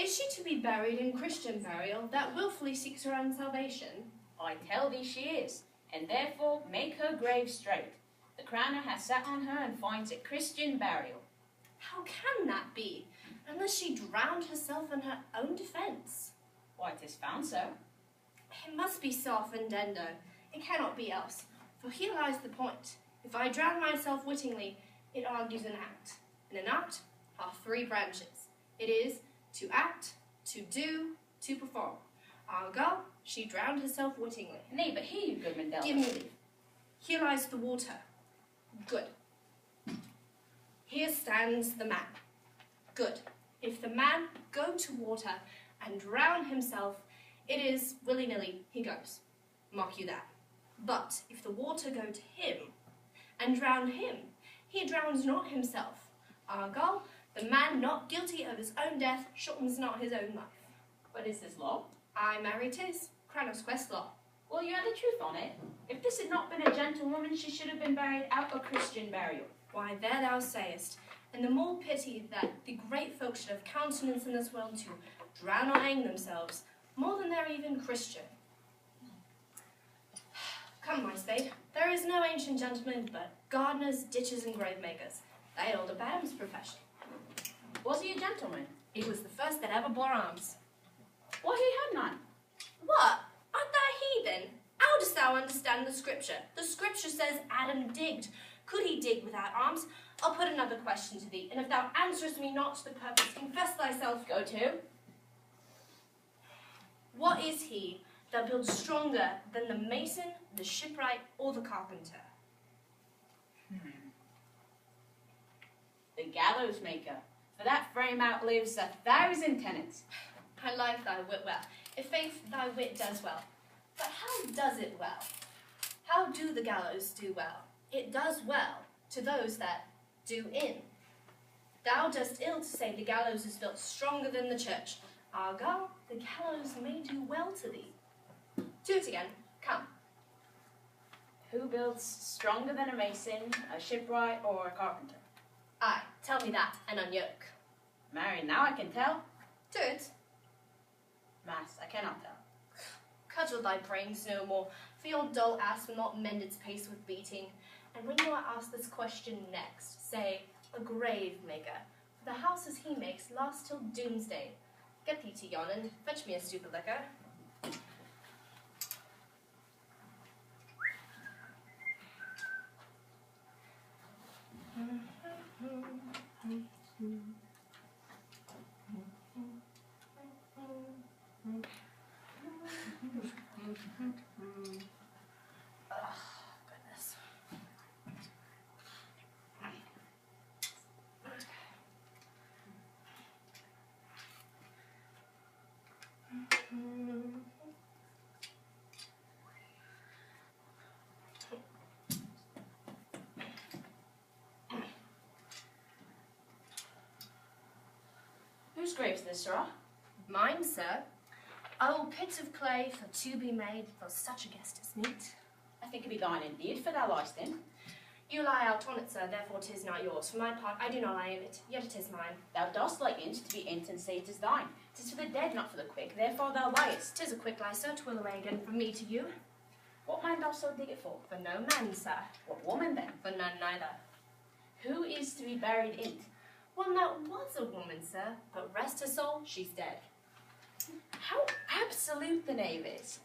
Is she to be buried in Christian burial that wilfully seeks her own salvation? I tell thee she is, and therefore make her grave straight. The crowner has sat on her and finds it Christian burial. How can that be, unless she drowned herself in her own defence? Why, 'tis found so. It must be so, Offendendo. It cannot be else, for here lies the point. If I drown myself wittingly, it argues an act, and an act are three branches. It is to act, to do, to perform. Argal, she drowned herself wittingly. Nay, but here, you goodman Delver. Give me leave. Here lies the water. Good. Here stands the man. Good. If the man go to water and drown himself, it is willy-nilly he goes. Mark you that. But if the water go to him and drown him, he drowns not himself. Argal, the man not guilty of his own death shortens not his own life. What is this law? I marry 'tis Kranos quest law. Well, you had the truth on it. If this had not been a gentlewoman, she should have been buried out of Christian burial. Why, there thou sayest, and the more pity that the great folk should have countenance in this world to drown or hang themselves, more than they're even Christian. Come, my spade, there is no ancient gentleman but gardeners, ditchers, and grave makers. They hold a Bam's profession. Was he a gentleman? He was the first that ever bore arms. Why, he had none. What? Art thou heathen? How dost thou understand the scripture? The scripture says Adam digged. Could he dig without arms? I'll put another question to thee, and if thou answerest me not to the purpose, confess thyself. Go to. What is he that builds stronger than the mason, the shipwright, or the carpenter? The gallows maker. For that frame outlives 1,000 tenants. I like thy wit well. If faith thy wit does well. But how does it well? How do the gallows do well? It does well to those that do in. Thou dost ill to say the gallows is built stronger than the church. Argal, the gallows may do well to thee. Do it again. Come. Who builds stronger than a mason, a shipwright, or a carpenter? Aye, tell me that, and unyoke. Marry, now I can tell. Do it. Mass, I cannot tell. Cudgel thy brains no more, for your dull ass will not mend its pace with beating. And when you are asked this question next, say, a grave maker, for the houses he makes last till doomsday. Get thee to yon and fetch me a stoup of liquor. Goodness. Whose grave's this, Sara? Mine, sir. Oh, pit of clay for to be made for such a guest as meet. I think it be thine indeed, for thou liest in. You lie out on it, sir, therefore 'tis not yours. For my part, I do not lie in it, yet it is mine. Thou dost lie in't to be in't and say 'tis thine. 'Tis for the dead, not for the quick, therefore thou liest. 'Tis a quick lie, sir, 'twill away again from me to you. What man dost so dig it for? For no man, sir. What woman then? For none neither. Who is to be buried in't? One that was a woman, sir, but rest her soul, she's dead. How absolute the knave is.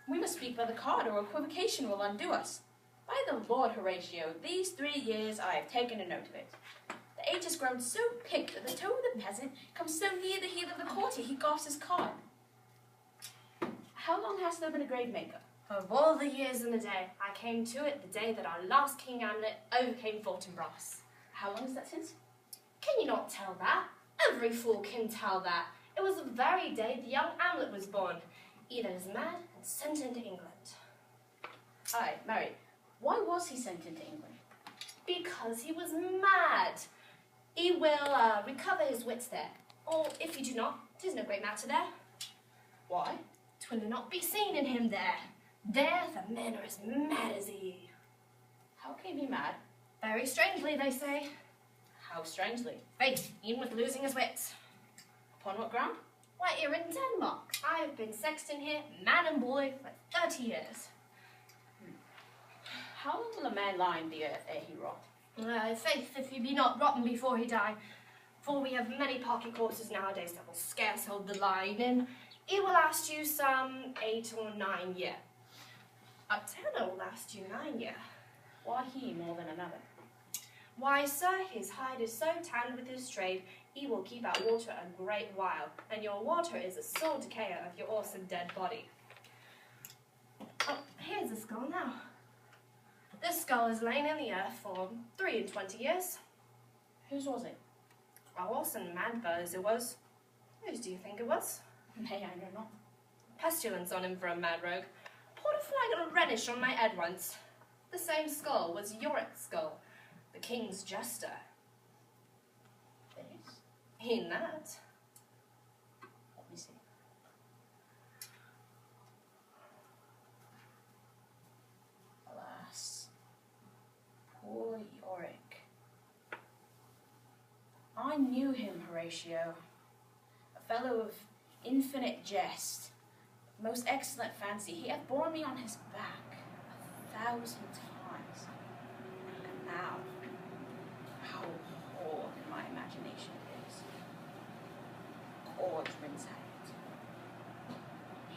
We must speak by the card, or equivocation will undo us. By the Lord, Horatio, these 3 years I have taken a note of it. The age has grown so picked that the toe of the peasant comes so near the heel of the courtier he goffs his card. How long hast thou been a grave maker? Of all the years in the day, I came to it the day that our last King Hamlet overcame Fortinbras. How long is that since? Can you not tell that? Every fool can tell that. It was the very day the young Hamlet was born. Either is mad and sent into England. Aye, marry, why was he sent into England? Because he was mad. He will recover his wits there. Or if he do not, 'tis no great matter there. Why? 'Twill not be seen in him there. There the men are as mad as he. How came he mad? Very strangely, they say. How strangely. Faith, even with losing his wits. Upon what ground? Why, here in Denmark. I have been sexton here, man and boy, for 30 years. How long will a man lie in the earth ere he rot? Faith, if he be not rotten before he die, for we have many pocket courses nowadays that will scarce hold the line, and it will last you some 8 or 9 year. A tenor will last you 9 year. Why he more than another? Why, sir, his hide is so tanned with his trade, he will keep out water a great while, and your water is a sole decayer of your awesome dead body. Oh, here's the skull now. This skull has lain in the earth for 23 years. Whose was it? A awesome mad buzz it was. Whose do you think it was? Nay, I know not. Pestilence on him for a mad rogue. Poured a flagon of Rhenish on my head once. The same skull was Yorick's skull, the king's jester. This? In that. Let me see. Alas, poor Yorick. I knew him, Horatio. A fellow of infinite jest, most excellent fancy. He hath borne me on his back 1,000 times. And now, how horrid in my imagination it is. Cords rinse out.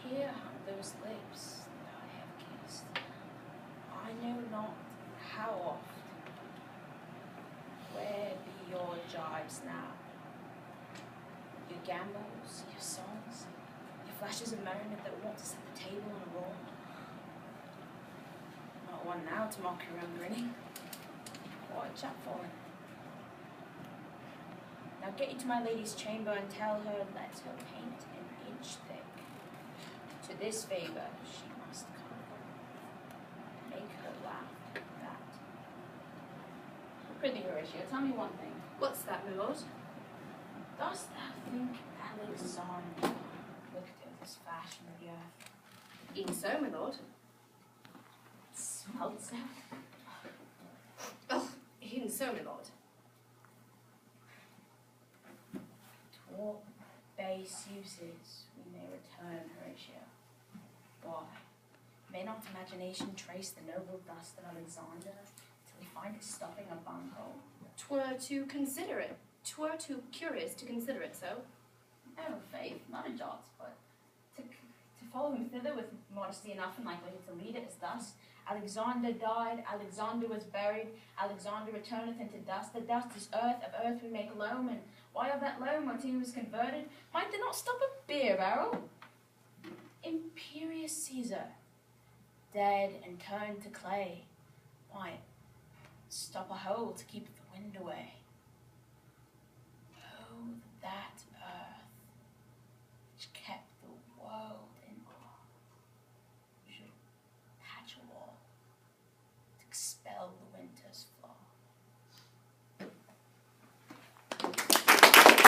Here hung those lips that I have kissed. I know not how oft. Where be your jibes now? Your gambols, your songs, your flashes of merriment that want to set the table on a roll. Not one now to mock your own grinning. What a chap for him. Now get you to my lady's chamber and tell her, let her paint an inch thick. To this favour she must come. Make her laugh at that. Prithee, Horatio, tell me one thing. What's that, my lord? Dost thou think Alexander looked at this fashion of the earth? E'en so, my lord. Smelt so? Oh, e'en so, my lord. To what base uses we may return, Horatio. Why? May not imagination trace the noble dust of Alexander till we find it stopping a bunghole? 'Twere to consider it. 'Twere too curious to consider it so. Oh, faith, not a jot, but to follow him thither with modesty enough and likelihood to lead it is thus. Alexander died, Alexander was buried, Alexander returneth into dust. The dust is earth, of earth we make loam, and why of that loam when he was converted, might there not stop a beer barrel? Imperious Caesar, dead and turned to clay, why, stop a hole to keep the wind away.